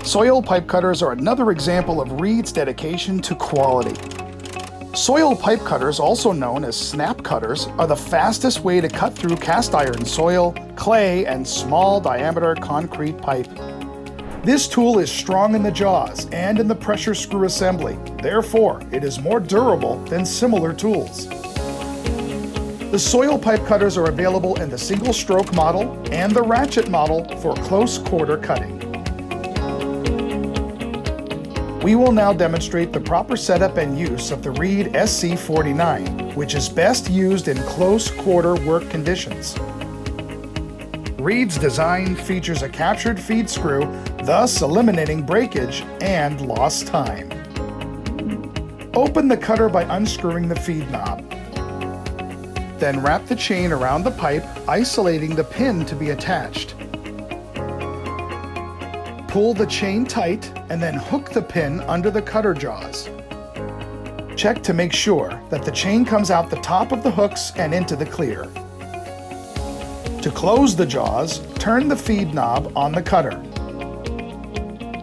Soil pipe cutters are another example of Reed's dedication to quality. Soil pipe cutters, also known as snap cutters, are the fastest way to cut through cast iron soil, clay, and small diameter concrete pipe. This tool is strong in the jaws and in the pressure screw assembly. Therefore, it is more durable than similar tools. The soil pipe cutters are available in the single stroke model and the ratchet model for close quarter cutting. We will now demonstrate the proper setup and use of the Reed SC49, which is best used in close quarter work conditions. Reed's design features a captured feed screw, thus eliminating breakage and lost time. Open the cutter by unscrewing the feed knob. Then wrap the chain around the pipe, isolating the pin to be attached. Pull the chain tight and then hook the pin under the cutter jaws. Check to make sure that the chain comes out the top of the hooks and into the clear. To close the jaws, turn the feed knob on the cutter.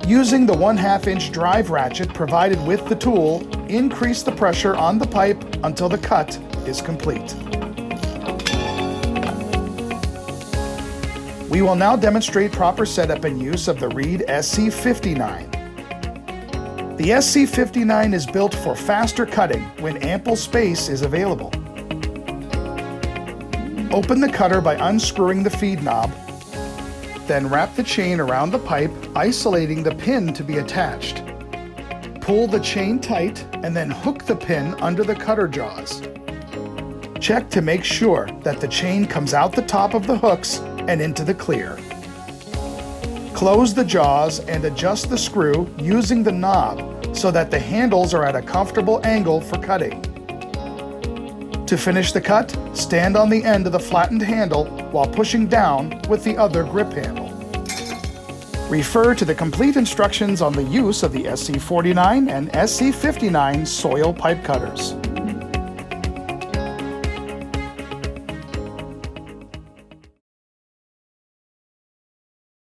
Using the 1/2 inch drive ratchet provided with the tool, increase the pressure on the pipe until the cut is complete. We will now demonstrate proper setup and use of the Reed SC59. The SC59 is built for faster cutting when ample space is available. Open the cutter by unscrewing the feed knob, then wrap the chain around the pipe, isolating the pin to be attached. Pull the chain tight and then hook the pin under the cutter jaws. Check to make sure that the chain comes out the top of the hooks and into the clear. Close the jaws and adjust the screw using the knob so that the handles are at a comfortable angle for cutting. To finish the cut, stand on the end of the flattened handle while pushing down with the other grip handle. Refer to the complete instructions on the use of the SC49 and SC59 soil pipe cutters.